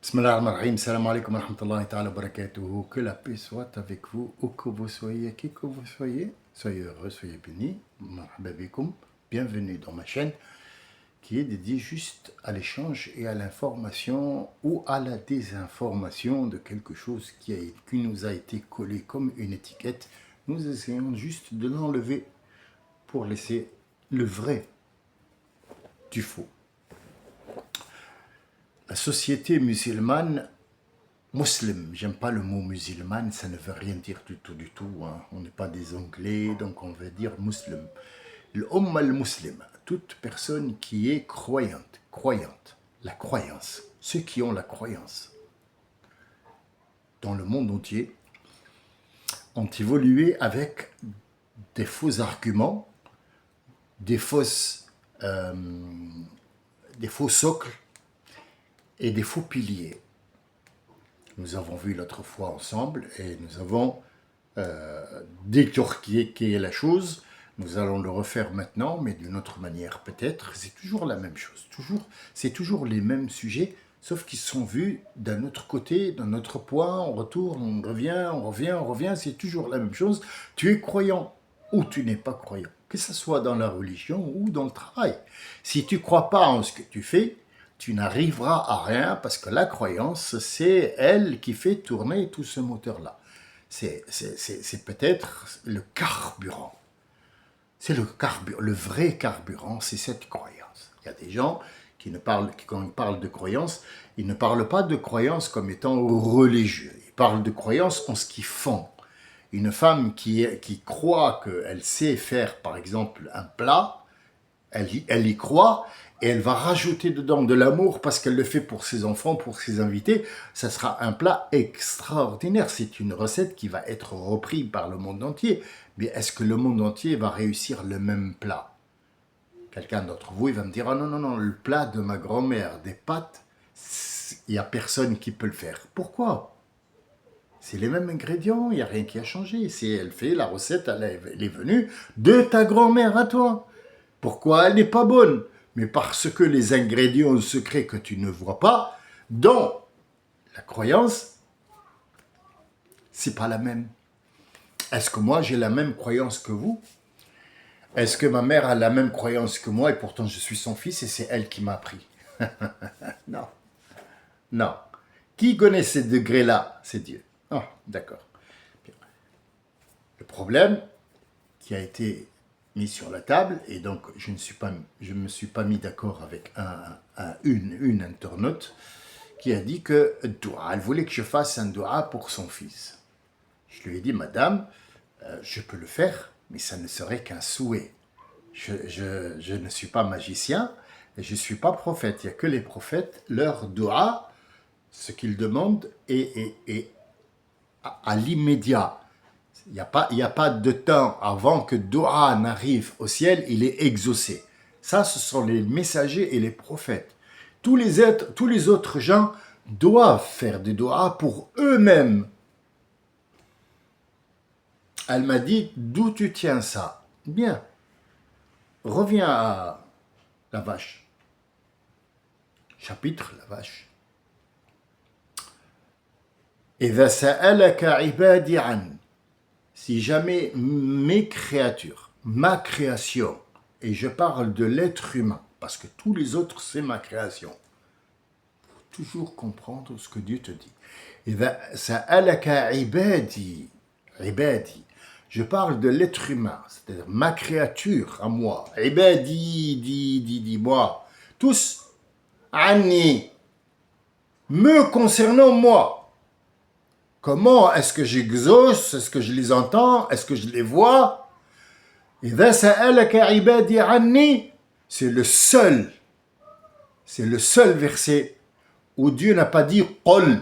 Bismillahirrahmanirrahim, salam alaikum wa rahmatullahi ta'ala wa barakatuhu. Que la paix soit avec vous, où que vous soyez, qui que vous soyez. Soyez heureux, soyez bénis. Marhaba bikoum. Bienvenue dans ma chaîne qui est dédiée juste à l'échange et à l'information ou à la désinformation de quelque chose qui nous a été collé comme une étiquette. Nous essayons juste de l'enlever pour laisser le vrai du faux. La société musulmane, musulman, j'aime pas le mot musulman, ça ne veut rien dire du tout, hein. On n'est pas des Anglais, donc on va dire musulman. L'Ummah al-Muslim, toute personne qui est croyante, la croyance, ceux qui ont la croyance dans le monde entier ont évolué avec des faux arguments, des faux socles et des faux piliers. Nous avons vu l'autre fois ensemble et nous avons décortiqué la chose. Nous allons le refaire maintenant, mais d'une autre manière peut-être. C'est toujours la même chose. C'est toujours les mêmes sujets, sauf qu'ils sont vus d'un autre côté, d'un autre point. On retourne, on revient. C'est toujours la même chose. Tu es croyant ou tu n'es pas croyant, que ce soit dans la religion ou dans le travail. Si tu ne crois pas en ce que tu fais, tu n'arriveras à rien parce que la croyance, c'est elle qui fait tourner tout ce moteur-là. C'est peut-être le carburant. C'est le vrai carburant, c'est cette croyance. Il y a des gens qui quand ils parlent de croyance, ils ne parlent pas de croyance comme étant religieux. Ils parlent de croyance en ce qu'ils font. Une femme qui croit qu'elle sait faire, par exemple, un plat, elle y croit, et elle va rajouter dedans de l'amour parce qu'elle le fait pour ses enfants, pour ses invités. Ça sera un plat extraordinaire. C'est une recette qui va être reprise par le monde entier. Mais est-ce que le monde entier va réussir le même plat? Quelqu'un d'entre vous, il va me dire « Ah non, non, non, le plat de ma grand-mère, des pâtes, il n'y a personne qui peut le faire. » Pourquoi? C'est les mêmes ingrédients, il n'y a rien qui a changé. Si elle fait la recette, elle est venue de ta grand-mère à toi. Pourquoi elle n'est pas bonne? Mais parce que les ingrédients secrets que tu ne vois pas, dans la croyance, c'est pas la même. Est-ce que moi j'ai la même croyance que vous? Est-ce que ma mère a la même croyance que moi et pourtant je suis son fils et c'est elle qui m'a appris? Non, non. Qui connaît ces degrés-là? C'est Dieu. Ah, d'accord. Le problème qui a été mis sur la table, et donc je ne me suis pas mis d'accord avec une internaute qui a dit que elle voulait que je fasse un dua pour son fils. Je lui ai dit, madame, je peux le faire, mais ça ne serait qu'un souhait. Je ne suis pas magicien et je ne suis pas prophète. Il n'y a que les prophètes, leur dua, ce qu'ils demandent est à l'immédiat. Il n'y a pas de temps avant que dua n'arrive au ciel, il est exaucé. Ça, ce sont les messagers et les prophètes. Tous les autres gens doivent faire des doigts pour eux-mêmes. Elle m'a dit, d'où tu tiens ça? Bien, reviens à la vache. Chapitre, la vache. إذا سألك عبادي عني. Si jamais mes créatures, ma création, et je parle de l'être humain, parce que tous les autres, c'est ma création. Il faut toujours comprendre ce que Dieu te dit. إذا سألك عبادي, عبادي. Je parle de l'être humain, c'est-à-dire ma créature à moi. Ibadi, dit moi. Tous, anni, me concernant moi. Comment est-ce que j'exauce? Est-ce que je les entends? Est-ce que je les vois? إذا سألك عبادي عني, c'est le seul verset où Dieu n'a pas dit قل.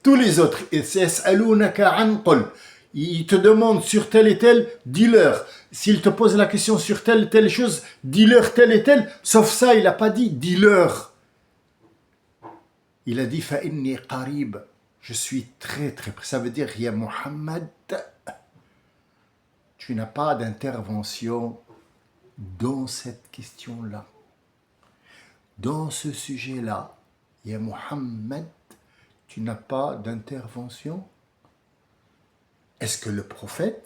Tous les autres, يسألونك عن قل. Il te demande sur tel et tel, dis-leur. S'il te pose la question sur telle et telle chose, dis-leur tel et tel. Sauf ça, il n'a pas dit dis-leur. Il a dit فإني قريب. Je suis très très près. Ça veut dire Ya Muhammad, tu n'as pas d'intervention dans cette question-là. Dans ce sujet-là, Ya Muhammad, tu n'as pas d'intervention? Est-ce que le prophète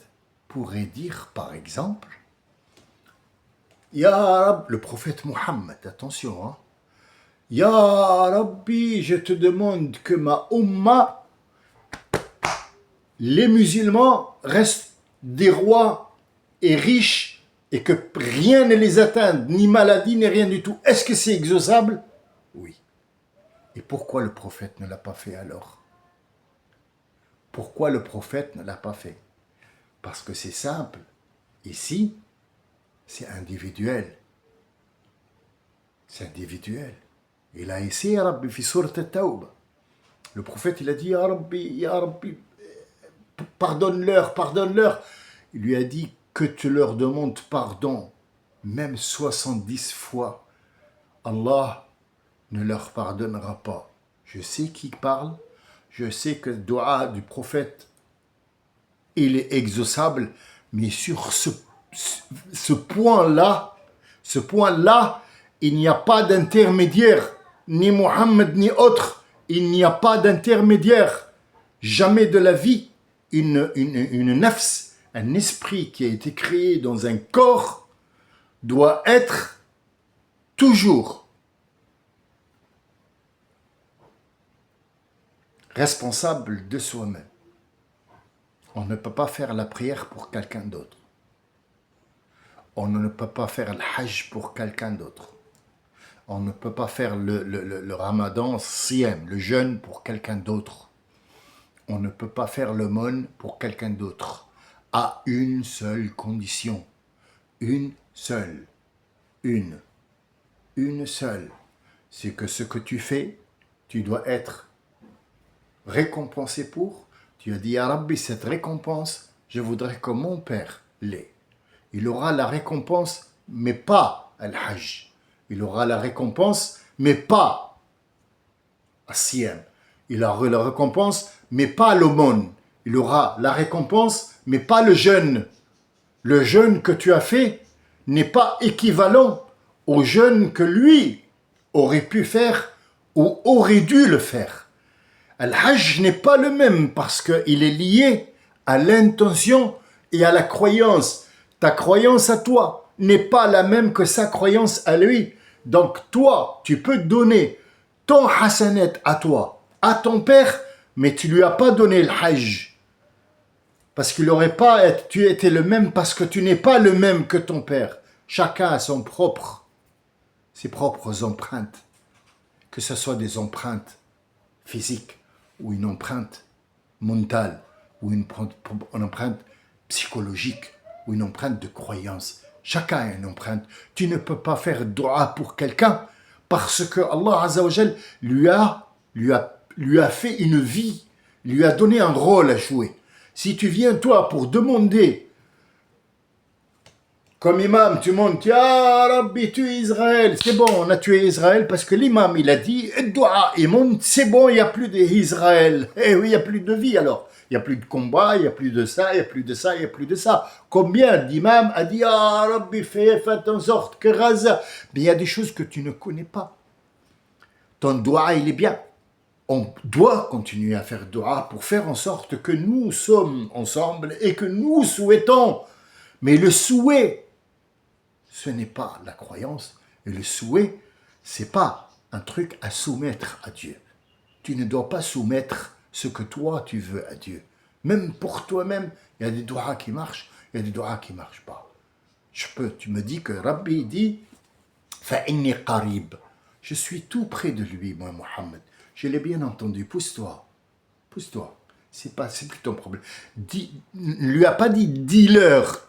pourrait dire, par exemple, Ya Rab, le prophète Muhammad, attention, hein, Ya Rabbi, je te demande que ma Ummah, les musulmans, restent des rois et riches et que rien ne les atteint, ni maladie, ni rien du tout. Est-ce que c'est exaucable? Oui. Et pourquoi le prophète ne l'a pas fait alors? Pourquoi le prophète ne l'a pas fait? Parce que c'est simple. Ici, c'est individuel. C'est individuel. Il a essayé, Ya Rabbi, fi surat at-Tawbah. Le prophète, il a dit, Ya Rabbi, pardonne-leur, pardonne-leur. Il lui a dit que tu leur demandes pardon, même 70 fois. Allah ne leur pardonnera pas. Je sais qui parle, je sais que le dua du prophète, il est exaucable, mais sur ce point-là, il n'y a pas d'intermédiaire, ni Mohammed ni autre, il n'y a pas d'intermédiaire. Jamais de la vie, une nafs, un esprit qui a été créé dans un corps, doit être toujours responsable de soi-même. On ne peut pas faire la prière pour quelqu'un d'autre. On ne peut pas faire le hajj pour quelqu'un d'autre. On ne peut pas faire le ramadan, siyam, le jeûne pour quelqu'un d'autre. On ne peut pas faire l'aumône pour quelqu'un d'autre. À une seule condition. Une seule. Une seule. C'est que ce que tu fais, tu dois être récompensé pour. Tu as dit, Ya Rabbi, cette récompense, je voudrais que mon père l'ait. Il aura la récompense, mais pas al-hajj. Il aura la récompense, mais pas al-siyam. Il aura la récompense, mais pas l'aumône. Il aura la récompense, mais pas le jeûne. Le jeûne que tu as fait n'est pas équivalent au jeûne que lui aurait pu faire ou aurait dû le faire. Al-hajj n'est pas le même parce qu'il est lié à l'intention et à la croyance. Ta croyance à toi n'est pas la même que sa croyance à lui. Donc toi, tu peux donner ton hasanet à toi, à ton père, mais tu lui as pas donné le hajj. Parce qu'il n'aurait pas été le même, parce que tu n'es pas le même que ton père. Chacun a ses propres empreintes. Que ce soit des empreintes physiques, ou une empreinte mentale, ou une empreinte psychologique, ou une empreinte de croyance. Chacun a une empreinte. Tu ne peux pas faire dua pour quelqu'un parce que Allah Azza wa Jal lui a fait une vie, lui a donné un rôle à jouer. Si tu viens toi pour demander comme imam, tu montes, Ya Rabbi, tue Israël. C'est bon, on a tué Israël parce que l'imam, il a dit, doua, il monte, c'est bon, il n'y a plus d'Israël. Eh oui, il n'y a plus de vie alors. Il n'y a plus de combat, il n'y a plus de ça, il n'y a plus de ça, il n'y a plus de ça. Combien d'imams a dit, Ya Rabbi, fais en sorte que Raza. Mais il y a des choses que tu ne connais pas. Ton doua, il est bien. On doit continuer à faire doua pour faire en sorte que nous sommes ensemble et que nous souhaitons. Mais le souhait, ce n'est pas la croyance. Et le souhait, c'est pas un truc à soumettre à Dieu. Tu ne dois pas soumettre ce que toi tu veux à Dieu. Même pour toi-même, il y a des doigts qui marchent, il y a des doigts qui ne marchent pas. Tu me dis que Rabbi dit Fa'inni qarib. Je suis tout près de lui, moi, Mohammed. Je l'ai bien entendu. Pousse-toi. Pousse-toi. C'est plus ton problème. Ne lui a pas dit dis-leur.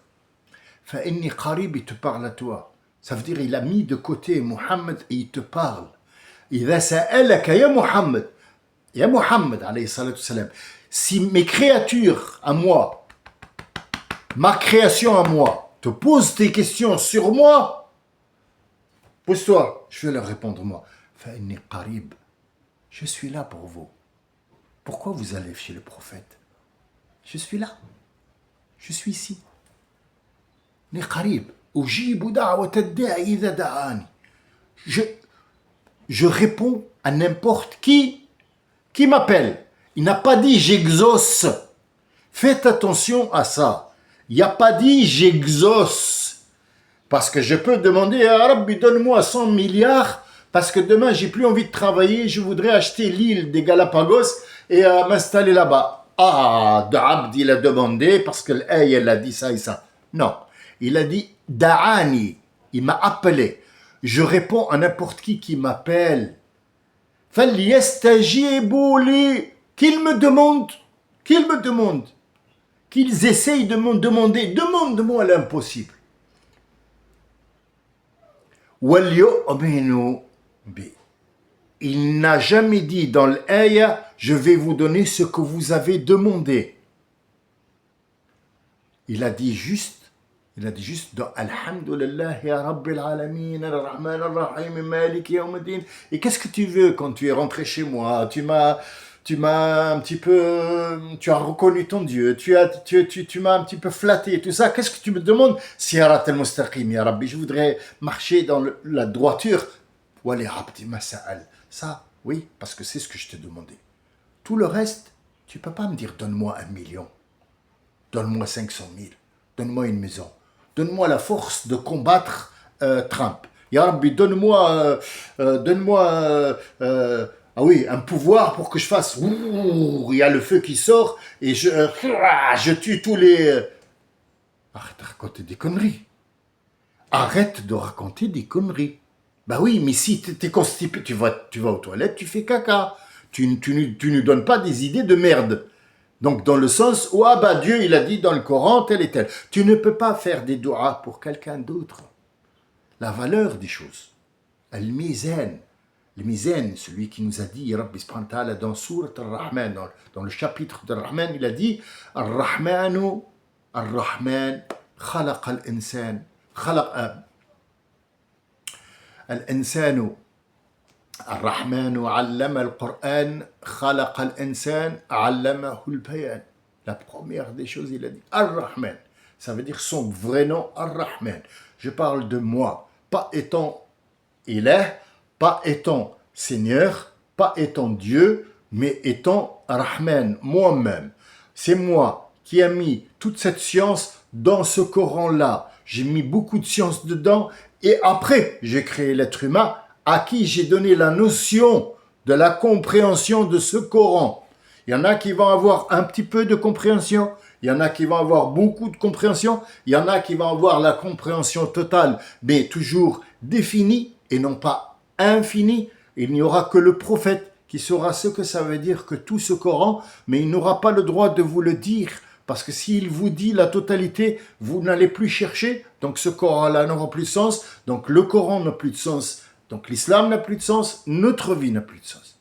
Fa'inni qarib, il te parle à toi. Ça veut dire il a mis de côté Mohammed et il te parle. إذا سألك يا محمد يا محمد عليه الصلاة والسلام, si mes créatures à moi, ma création à moi, te pose des questions sur moi, pose-toi, je vais leur répondre moi. فإني قريب, je suis là pour vous. Pourquoi vous allez chez le prophète? Je suis là, je suis ici. إني قريب, أجيب دعوة الداعي إذا دعاني. je réponds à n'importe qui m'appelle. Il n'a pas dit j'exauce. Faites attention à ça. Il n'a pas dit j'exauce. Parce que je peux demander à Rabbi, donne-moi 100 milliards, parce que demain, j'ai plus envie de travailler, je voudrais acheter l'île des Galapagos et m'installer là-bas. Ah, Abd, il a demandé, parce que l'Aïe, elle a dit ça et ça. Non, il a dit Da'ani, il m'a appelé. Je réponds à n'importe qui m'appelle. فَلْيَسْتَجِيبُوا لِي. Qu'ils me demandent, qu'ils essayent de me demander, demande-moi l'impossible. Il n'a jamais dit dans l'ayah, je vais vous donner ce que vous avez demandé. Il a dit juste dans Alhamdulillah ya Rabbil Alamin, Ar-Rahman Ar-Rahim, Malik Yawmiddin. Et qu'est-ce que tu veux quand tu es rentré chez moi? Tu m'as un petit peu, tu as reconnu ton Dieu, tu m'as un petit peu flatté et tout ça. Qu'est-ce que tu me demandes? Sirat al-Mustaqim, ya Rabbi, je voudrais marcher dans la droiture. Wali abdi masa'al. Ça, oui, parce que c'est ce que je t'ai demandé. Tout le reste, tu peux pas me dire donne-moi 1 million, donne-moi 500 000, donne-moi une maison, donne-moi la force de combattre Trump. Ya Rabbi, donne-moi ah oui, un pouvoir pour que je fasse il y a le feu qui sort et je tue tous les... Arrête de raconter des conneries. Arrête de raconter des conneries. Bah oui, mais si tu es constipé, tu vas aux toilettes, tu fais caca. Tu ne donnes pas des idées de merde. Donc dans le sens où ah bah Dieu il a dit dans le Coran tel et tel. Tu ne peux pas faire des doigts pour quelqu'un d'autre. La valeur des choses. Al-Mizan. Le Mizan, celui qui nous a dit Rabbi subhanahu wa ta'ala dans Sourate Ar-Rahman, dans le chapitre de Ar-Rahman, il a dit Ar-Rahman خلق الإنسان خلق الإنسان الرحمن علم القرآن خلق الإنسان علمه البيان. La première des choses, il a dit Ar-Rahman. Ça veut dire son vrai nom, Ar-Rahman. Je parle de moi, pas étant Ilah, pas étant Seigneur, pas étant Dieu, mais étant Rahman, moi-même. C'est moi qui ai mis toute cette science dans ce Coran-là. J'ai mis beaucoup de science dedans et après, j'ai créé l'être humain à qui j'ai donné la notion de la compréhension de ce Coran. Il y en a qui vont avoir un petit peu de compréhension, il y en a qui vont avoir beaucoup de compréhension, il y en a qui vont avoir la compréhension totale, mais toujours définie et non pas infinie. Il n'y aura que le prophète qui saura ce que ça veut dire que tout ce Coran, mais il n'aura pas le droit de vous le dire, parce que s'il vous dit la totalité, vous n'allez plus chercher, donc ce Coran-là n'aura plus de sens, donc le Coran n'a plus de sens, donc l'islam n'a plus de sens, notre vie n'a plus de sens.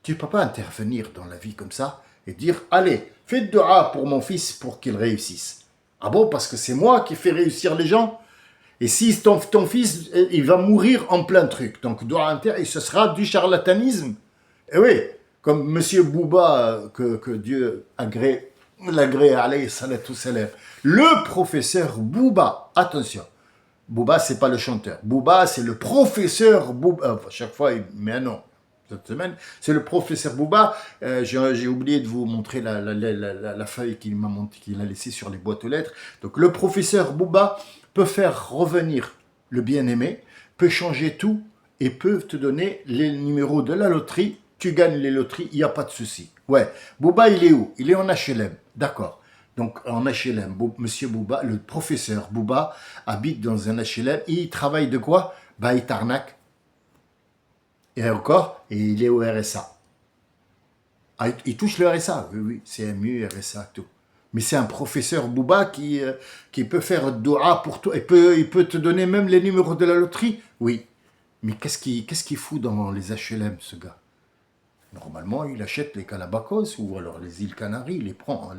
Tu ne peux pas intervenir dans la vie comme ça et dire « Allez, fais de dua pour mon fils pour qu'il réussisse. » Ah bon, parce que c'est moi qui fais réussir les gens. Et si ton fils, il va mourir en plein truc. Donc, dua inter, et ce sera du charlatanisme. Et oui, comme Monsieur Bouba, que Dieu l'agrée, alayhi salatu salam. Le professeur Bouba, attention, Bouba, c'est pas le chanteur. Bouba, c'est le professeur Bouba. Chaque fois, il met un nom. Cette semaine, c'est le professeur Bouba. J'ai oublié de vous montrer la feuille qu'il a laissée sur les boîtes aux lettres. Donc, le professeur Bouba peut faire revenir le bien-aimé, peut changer tout et peut te donner les numéros de la loterie. Tu gagnes les loteries, il n'y a pas de souci. Ouais, Bouba, il est où? Il est en HLM, d'accord. Donc, en HLM, Monsieur Bouba, le professeur Bouba, habite dans un HLM. Et il travaille de quoi? Bah, il t'arnaque. Et encore, et il est au RSA. Ah, il touche le RSA, oui, CMU, RSA, tout. Mais c'est un professeur Bouba qui peut faire dua pour toi. Il peut te donner même les numéros de la loterie. Oui. Mais qu'est-ce qu'il fout dans les HLM, ce gars? Normalement, il achète les Calabacos ou alors les îles Canaries. Il les prend à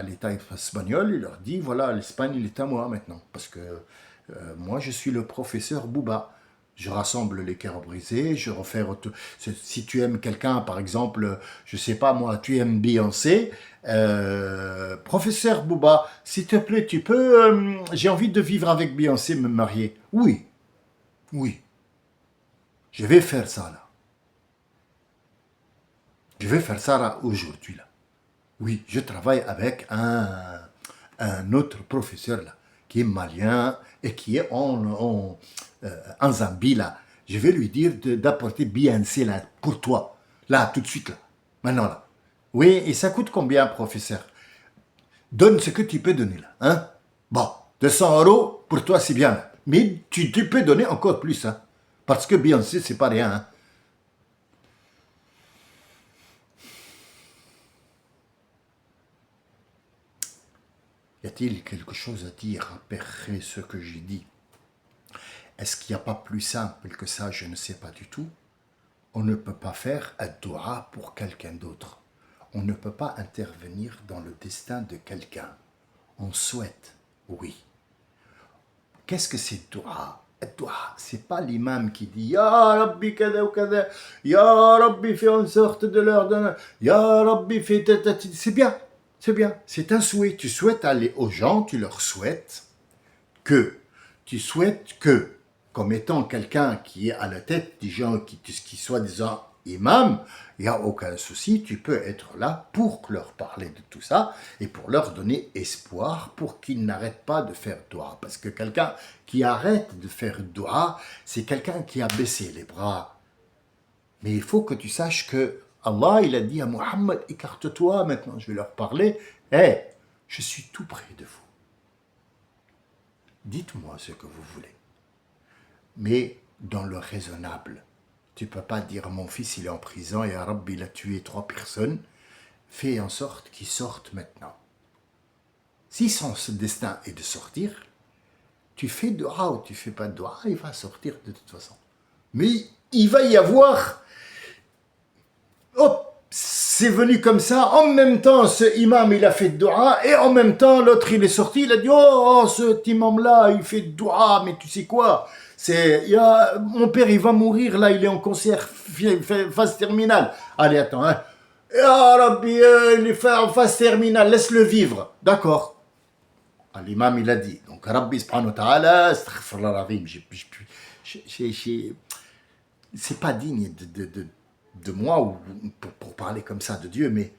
l'État espagnol. Il leur dit, voilà, l'Espagne, il est à moi maintenant. Parce que moi, je suis le professeur Bouba. Je rassemble les cœurs brisés, je refais... Si tu aimes quelqu'un, par exemple, je sais pas moi, tu aimes Beyoncé, professeur Bouba, s'il te plaît, tu peux... j'ai envie de vivre avec Beyoncé, me marier. Oui, oui. Je vais faire ça là. Je vais faire ça là aujourd'hui là. Oui, je travaille avec un autre professeur là, qui est malien et qui est en Zambie là. Je vais lui dire d'apporter BNC là pour toi. Là, tout de suite là. Maintenant là. Oui, et ça coûte combien, professeur? Donne ce que tu peux donner là. Hein? Bon, 200 € pour toi c'est bien là. Mais tu peux donner encore plus. Hein? Parce que BNC c'est pas rien. Hein? Y a-t-il quelque chose à dire après ce que j'ai dit? Est-ce qu'il n'y a pas plus simple que ça? Je ne sais pas du tout. On ne peut pas faire un dua pour quelqu'un d'autre. On ne peut pas intervenir dans le destin de quelqu'un. On souhaite, oui. Qu'est-ce que c'est dua? Dua, c'est pas l'imam qui dit Ya Rabbi kada ou kada, Ya Rabbi fais en sorte de leur donner, Ya Rabbi fais tatati. C'est bien, c'est bien, c'est un souhait. Tu souhaites aller aux gens, tu leur souhaites que, comme étant quelqu'un qui est à la tête des gens qui soi-disant imam, il n'y a aucun souci, tu peux être là pour leur parler de tout ça et pour leur donner espoir pour qu'ils n'arrêtent pas de faire dua. Parce que quelqu'un qui arrête de faire dua, c'est quelqu'un qui a baissé les bras. Mais il faut que tu saches que Allah, il a dit à Muhammad, écarte-toi, maintenant je vais leur parler. Je suis tout près de vous. Dites-moi ce que vous voulez. Mais dans le raisonnable. Tu ne peux pas dire mon fils il est en prison et Arab il a tué 3 personnes. Fais en sorte qu'il sorte maintenant. Si son destin est de sortir, tu fais dua ou tu ne fais pas de dua, il va sortir de toute façon. Mais il va y avoir... Hop, c'est venu comme ça. En même temps, ce imam il a fait de dua et en même temps l'autre il est sorti. Il a dit oh cet imam là il fait de dua, mais tu sais quoi? Mon père, il va mourir, là, il est en concert, phase terminale. Allez, attends, hein. Ya Rabbi, il est en phase terminale, laisse-le vivre. D'accord. L'imam, il a dit. Donc, Rabbi, subhanahu wa ta'ala, astaghfirullah al-azim, c'est pas digne de moi pour parler comme ça de Dieu, mais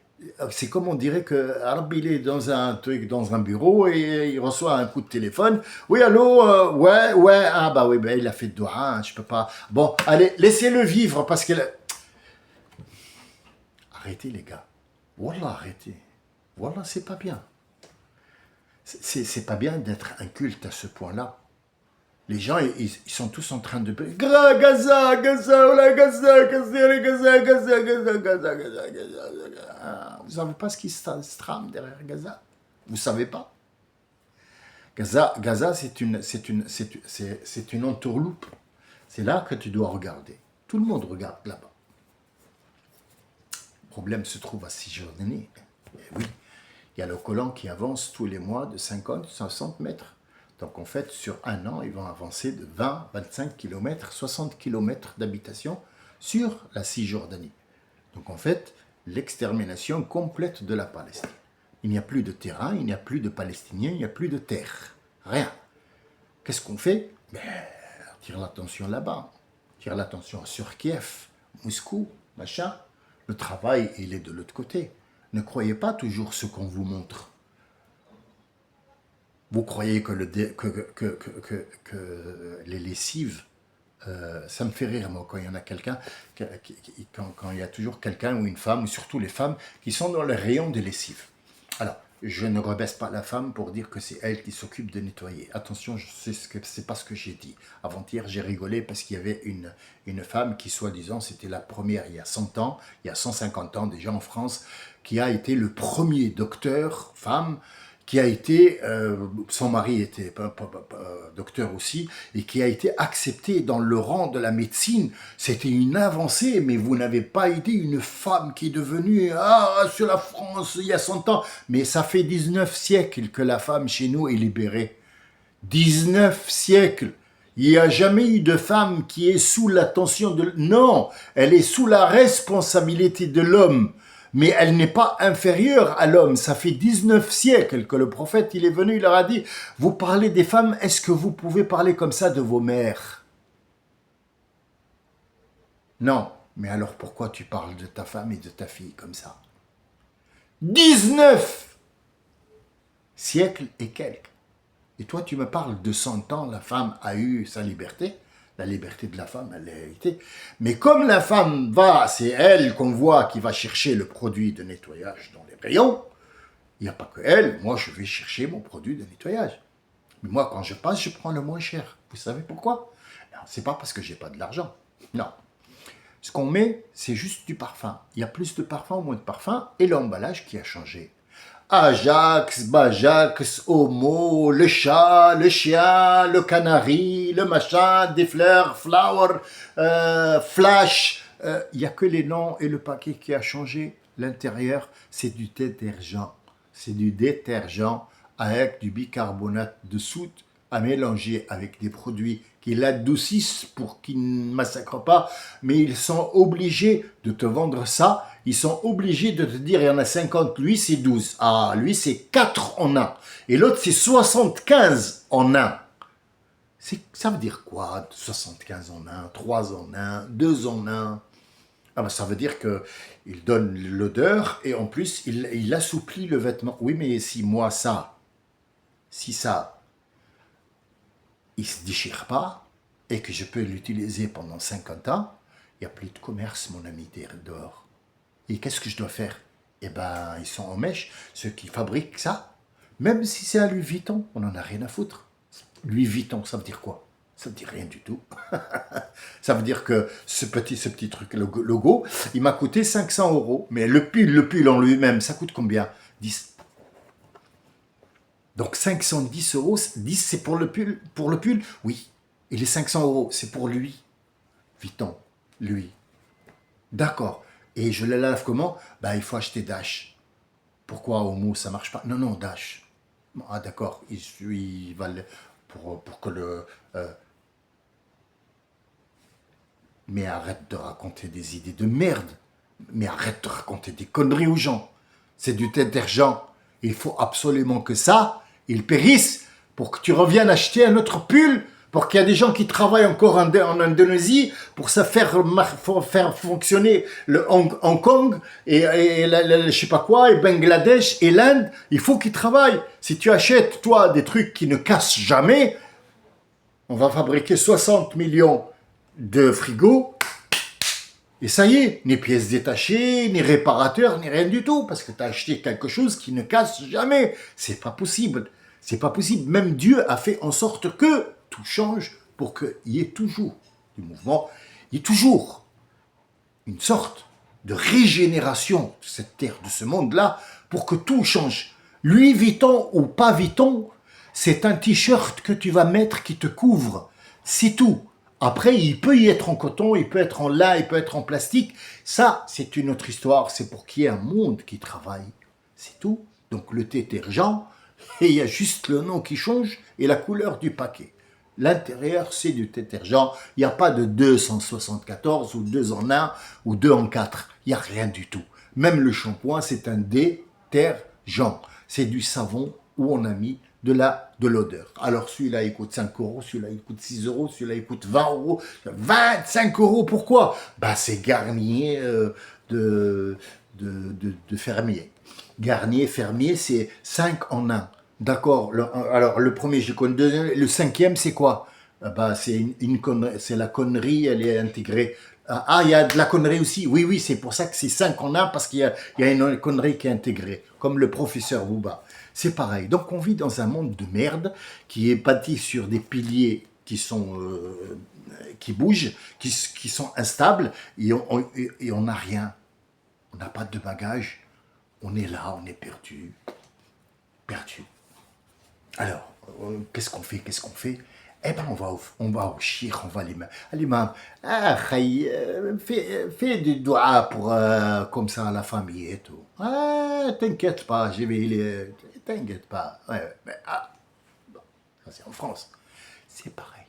c'est comme on dirait que Rabbi il est dans un truc, dans un bureau et il reçoit un coup de téléphone. Oui, allô, ouais, ah bah oui, bah, il a fait de doigt, hein, je peux pas. Bon, allez, laissez-le vivre parce que... Arrêtez les gars. Wallah, arrêtez. Wallah, c'est pas bien. C'est pas bien d'être inculte à ce point-là. Les gens, ils sont tous en train de... Gaza, vous savez pas ce qui se trame derrière Gaza? Vous savez pas? Gaza, c'est une entourloupe. C'est là que tu dois regarder. Tout le monde regarde là-bas. Le problème se trouve à Cisjordanie. Oui, il y a le colon qui avance tous les mois de 50, 60 mètres. Donc en fait, sur un an, ils vont avancer de 20, 25 km, 60 km d'habitation sur la Cisjordanie. Donc en fait, l'extermination complète de la Palestine. Il n'y a plus de terrain, il n'y a plus de Palestiniens, il n'y a plus de terre. Rien. Qu'est-ce qu'on fait? Tire l'attention là-bas. Tire l'attention sur Kiev, Moscou, machin. Le travail, il est de l'autre côté. Ne croyez pas toujours ce qu'on vous montre. Vous croyez que les lessives, ça me fait rire, moi, quand il y en a quelqu'un, quand il y a toujours quelqu'un ou une femme, ou surtout les femmes, qui sont dans le rayon des lessives. Alors, je ne rebaisse pas la femme pour dire que c'est elle qui s'occupe de nettoyer. Attention, c'est pas ce que j'ai dit. Avant-hier, j'ai rigolé parce qu'il y avait une femme qui, soi-disant, c'était la première il y a 100 ans, il y a 150 ans déjà en France, qui a été le premier docteur, femme, qui a été, son mari était docteur aussi, et qui a été accepté dans le rang de la médecine. C'était une avancée, mais vous n'avez pas été une femme qui est devenue, sur la France, il y a 100 ans. Mais ça fait 19 siècles que la femme chez nous est libérée. 19 siècles. Il n'y a jamais eu de femme qui est sous l'attention de... Non, elle est sous la responsabilité de l'homme. Mais elle n'est pas inférieure à l'homme. Ça fait 19 siècles que le prophète, il est venu, il leur a dit, vous parlez des femmes, est-ce que vous pouvez parler comme ça de vos mères? Non, mais alors pourquoi tu parles de ta femme et de ta fille comme ça? 19 siècles et quelques. Et toi, tu me parles de 100 ans, la femme a eu sa liberté. La liberté de la femme, elle a été. Mais comme la femme va, c'est elle qu'on voit qui va chercher le produit de nettoyage dans les rayons, il n'y a pas que elle, moi je vais chercher mon produit de nettoyage. Mais moi, quand je passe, je prends le moins cher. Vous savez pourquoi? Non, c'est pas parce que j'ai pas de l'argent. Non. Ce qu'on met, c'est juste du parfum. Il y a plus de parfum ou moins de parfum, et l'emballage qui a changé. Ajax, Bajax, Homo, le chat, le chien, le canari, le machin, des fleurs, flower, flash. Il n'y a que les noms et le paquet qui a changé. L'intérieur, c'est du détergent. C'est du détergent avec du bicarbonate de soude à mélanger avec des produits qui l'adoucissent pour qu'il ne massacre pas, mais ils sont obligés de te vendre ça, ils sont obligés de te dire il y en a 50, lui c'est 12, ah lui c'est 4 en un, et l'autre c'est 75 en un. Ça veut dire quoi 75 en un, 3 en un, 2 en un? Ah ben ça veut dire qu'il donne l'odeur et en plus il assouplit le vêtement. Oui mais si ça il ne se déchire pas et que je peux l'utiliser pendant 50 ans, il n'y a plus de commerce, mon ami, dehors. Et qu'est-ce que je dois faire? Eh ben, ils sont en mèche, ceux qui fabriquent ça. Même si c'est un Louis Vuitton, on n'en a rien à foutre. Louis Vuitton, ça veut dire quoi? Ça veut dire rien du tout. Ça veut dire que ce petit truc, le logo, il m'a coûté 500 euros. Mais le pull en lui-même, ça coûte combien? 10. Donc 510 euros, 10 c'est pour le pull, oui. Et les 500 euros, c'est pour lui. Vuitton, lui. D'accord. Et je le lave comment? Ben, il faut acheter Dash. Pourquoi Homo, ça marche pas? Non, non, Dash. Ah d'accord, il va pour que le... mais arrête de raconter des idées de merde. Mais arrête de raconter des conneries aux gens. C'est du détergent. Il faut absolument que ça, il périsse pour que tu reviennes acheter un autre pull, pour qu'il y a des gens qui travaillent encore en Indonésie pour ça faire fonctionner le Hong Kong et je sais pas quoi, et Bangladesh et l'Inde. Il faut qu'ils travaillent. Si tu achètes, toi, des trucs qui ne cassent jamais, on va fabriquer 60 millions de frigos. Et ça y est, ni pièces détachées, ni réparateurs, ni rien du tout, parce que tu as acheté quelque chose qui ne casse jamais. C'est pas possible. C'est pas possible. Même Dieu a fait en sorte que tout change pour qu'il y ait toujours du mouvement, il y ait toujours une sorte de régénération de cette terre, de ce monde-là, pour que tout change. Louis Vuitton ou pas Vuitton, c'est un t-shirt que tu vas mettre qui te couvre. C'est tout. Après, il peut y être en coton, il peut être en lin, il peut être en plastique. Ça, c'est une autre histoire. C'est pour qu'il y ait un monde qui travaille. C'est tout. Donc le détergent, et il y a juste le nom qui change et la couleur du paquet. L'intérieur, c'est du détergent. Il n'y a pas de 274 ou 2 en 1 ou 2 en 4. Il n'y a rien du tout. Même le shampoing, c'est un détergent. C'est du savon où on a mis de l'odeur. Alors celui-là, il coûte 5 euros, celui-là, il coûte 6 euros, celui-là, il coûte 20 euros. 25 euros, pourquoi? Bah, c'est Garnier de fermier. Garnier fermier, c'est 5 en 1. D'accord. Alors, le premier, je connais. Le cinquième, c'est quoi? Bah, c'est une connerie, c'est la connerie, elle est intégrée. Ah, il y a de la connerie aussi. Oui, oui, c'est pour ça que c'est 5 en 1, parce qu'il y a une connerie qui est intégrée, comme le professeur Bouba. C'est pareil. Donc, on vit dans un monde de merde qui est bâti sur des piliers qui bougent, qui sont instables, et on n'a rien. On n'a pas de bagage. On est là, on est perdu. Perdu. Alors, qu'est-ce qu'on fait? Qu'est-ce qu'on fait? Eh ben, on va au shir, on va à l'imam. À l'imam, ah, khaï, fais du doigt pour, comme ça, la famille et tout. Ah, t'inquiète pas, t'inquiète pas. Ouais, mais, bon, ça c'est en France. C'est pareil.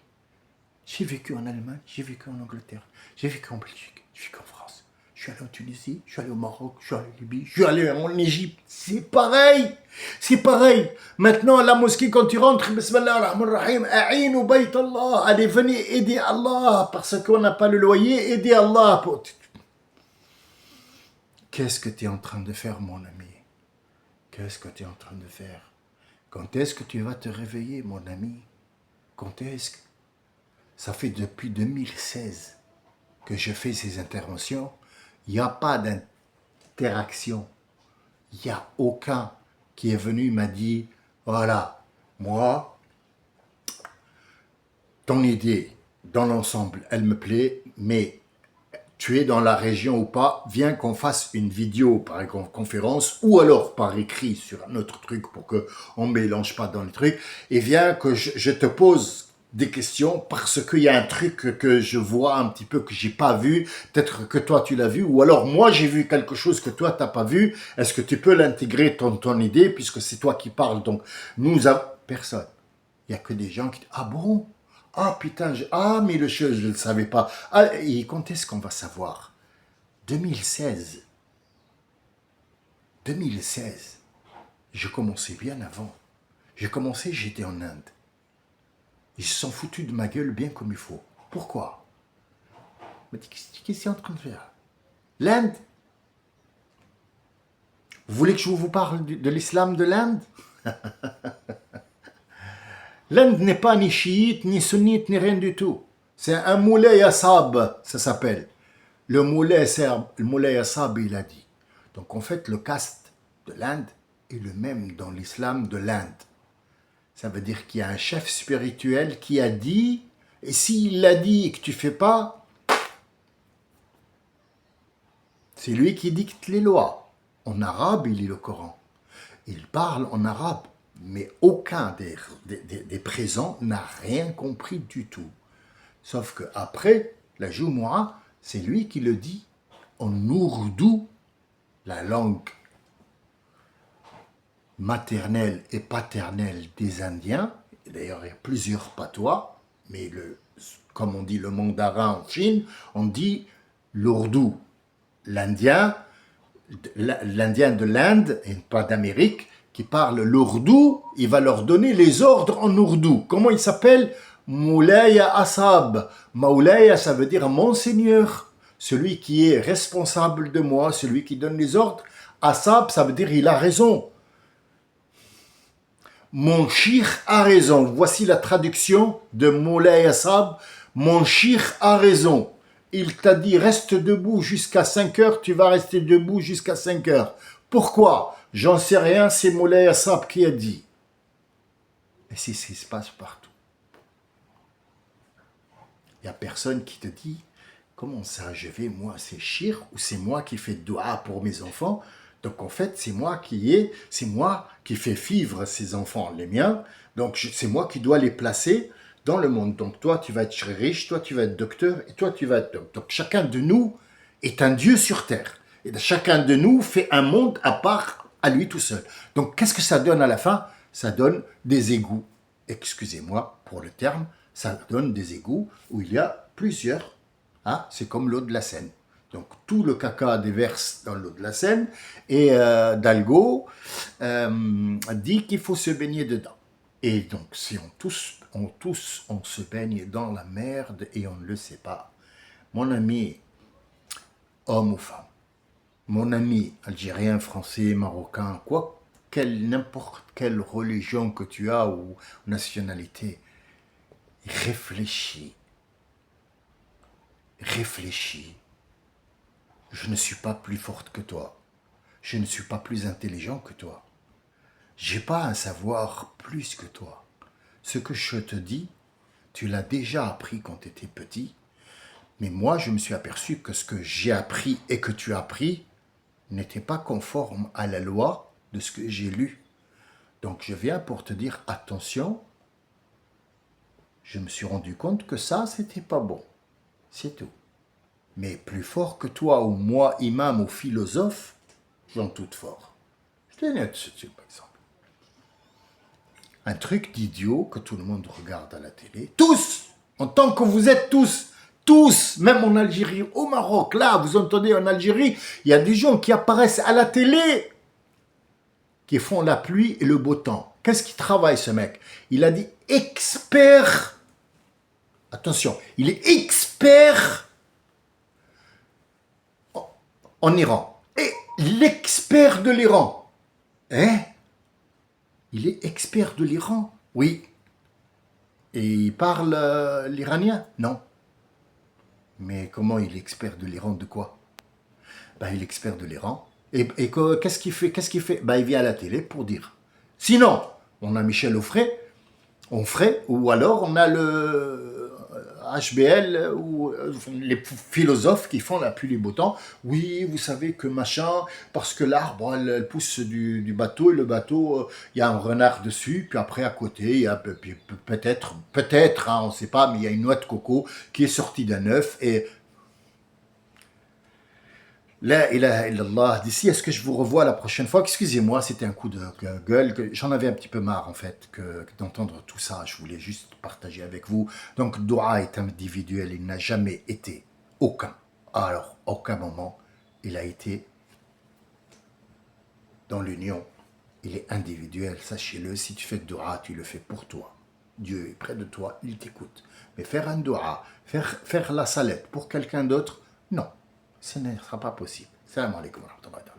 J'ai vécu en Allemagne, j'ai vécu en Angleterre, j'ai vécu en Belgique, j'ai vécu en France, je suis allé en Tunisie, je suis allé au Maroc, je suis allé en Libye, je suis allé en Égypte. C'est pareil. C'est pareil. Maintenant, à la mosquée, quand tu rentres, Bismillah ar-Rahman ar-Rahim, A'inu Bayt Allah. Allez, venez aider Allah parce qu'on n'a pas le loyer. Aidez Allah. Qu'est-ce que tu es en train de faire, mon ami? Qu'est-ce que tu es en train de faire? Quand est-ce que tu vas te réveiller, mon ami? Quand est-ce que... Ça fait depuis 2016 que je fais ces interventions. Il n'y a pas d'interaction. Il n'y a aucun qui est venu m'a dit, voilà, moi, ton idée, dans l'ensemble, elle me plaît, mais tu es dans la région ou pas, viens qu'on fasse une vidéo par conférence ou alors par écrit sur un autre truc pour qu'on ne mélange pas dans le truc, et viens que je te pose des questions parce qu'il y a un truc que je vois un petit peu que j'ai pas vu, peut-être que toi tu l'as vu, ou alors moi j'ai vu quelque chose que toi t'as pas vu, est-ce que tu peux l'intégrer ton idée puisque c'est toi qui parles, donc nous avons personne. Il n'y a que des gens qui disent, ah bon? Ah putain, ah mais le chose, je ne le savais pas. Ah, et quand est-ce qu'on va savoir? 2016. 2016. Je commençais bien avant. J'ai commencé, j'étais en Inde. Ils se sont foutus de ma gueule bien comme il faut. Pourquoi? Je me dis, qu'est-ce que c'est en train de faire? L'Inde? Vous voulez que je vous parle de l'islam de l'Inde? L'Inde n'est pas ni chiite, ni sunnite, ni rien du tout. C'est un moulay Assab, ça s'appelle. Le moulay Assab, il a dit. Donc en fait, le caste de l'Inde est le même dans l'islam de l'Inde. Ça veut dire qu'il y a un chef spirituel qui a dit, et s'il l'a dit et que tu ne fais pas, c'est lui qui dicte les lois. En arabe, il lit le Coran. Il parle en arabe, mais aucun des présents n'a rien compris du tout. Sauf qu'après, la Jumu'ah, c'est lui qui le dit en ourdou, la langue maternelle et paternelle des Indiens. D'ailleurs, il y a plusieurs patois, mais comme on dit le mandarin en Chine, on dit l'ourdou. L'Indien de l'Inde, et pas d'Amérique, qui parle l'ourdou, il va leur donner les ordres en ourdou. Comment il s'appelle? Moulaya Assab. Moulaya, ça veut dire monseigneur, celui qui est responsable de moi, celui qui donne les ordres. Assab, ça veut dire il a raison. Mon shir a raison. Voici la traduction de Moulay Assab. Mon shir a raison. Il t'a dit reste debout jusqu'à 5 heures, tu vas rester debout jusqu'à 5 heures. Pourquoi? J'en sais rien, c'est Moulay Assab qui a dit. Et c'est ce qui se passe partout. Il n'y a personne qui te dit comment ça je vais, moi c'est shir ou c'est moi qui fais dua pour mes enfants. Donc en fait, c'est moi qui fais vivre ces enfants, les miens. Donc c'est moi qui dois les placer dans le monde. Donc toi, tu vas être riche, toi, tu vas être docteur, et toi, tu vas être docteur. Donc chacun de nous est un Dieu sur terre. Et chacun de nous fait un monde à part à lui tout seul. Donc qu'est-ce que ça donne à la fin? Ça donne des égouts. Excusez-moi pour le terme, ça donne des égouts où il y a plusieurs. Hein, c'est comme l'eau de la Seine. Donc tout le caca déverse dans l'eau de la Seine et Dalgo dit qu'il faut se baigner dedans. Et donc si on se baigne dans la merde et on ne le sait pas, mon ami, homme ou femme, mon ami algérien, français, marocain, n'importe quelle religion que tu as ou nationalité, réfléchis. Réfléchis. Je ne suis pas plus forte que toi. Je ne suis pas plus intelligent que toi. J'ai pas un savoir plus que toi. Ce que je te dis, tu l'as déjà appris quand tu étais petit. Mais moi, je me suis aperçu que ce que j'ai appris et que tu as appris n'était pas conforme à la loi de ce que j'ai lu. Donc je viens pour te dire attention. Je me suis rendu compte que ça, c'était pas bon. C'est tout. Mais plus fort que toi ou moi, imam ou philosophe, j'en doute fort. Je te donne ce par exemple. Un truc d'idiot que tout le monde regarde à la télé. Tous, en tant que vous êtes tous, Tous, même en Algérie, au Maroc, là, vous entendez en Algérie, il y a des gens qui apparaissent à la télé, qui font la pluie et le beau temps. Qu'est-ce qu'il travaille, ce mec? Il a dit expert. Attention, il est expert en Iran. Et l'expert de l'Iran. Hein? Il est expert de l'Iran? Oui. Et il parle l'iranien? Non. Mais comment il est expert de l'Iran de quoi? Ben, il est expert de l'Iran. Et qu'est-ce qu'il fait? Qu'est-ce qu'il fait? Ben, il vient à la télé pour dire. Sinon, on a Michel Onfray, ou alors on a le HBL, ou les philosophes qui font la pluie les beaux temps. Oui, vous savez que machin, parce que l'arbre, elle pousse du bateau, et le bateau, il y a un renard dessus, puis après à côté, il y a peut-être, hein, on ne sait pas, mais il y a une noix de coco qui est sortie d'un œuf, et la ilaha illallah, d'ici, est-ce que je vous revois la prochaine fois? Excusez-moi, c'était un coup de gueule, j'en avais un petit peu marre en fait d'entendre tout ça, je voulais juste partager avec vous. Donc, Dua est individuel, il n'a jamais été aucun moment, il a été dans l'union, il est individuel, sachez-le, si tu fais de Dua, tu le fais pour toi. Dieu est près de toi, il t'écoute. Mais faire un Dua, faire la salette pour quelqu'un d'autre, non, ce ne sera pas possible. Salam alaikum wa rahmatullahi wa barakatuh.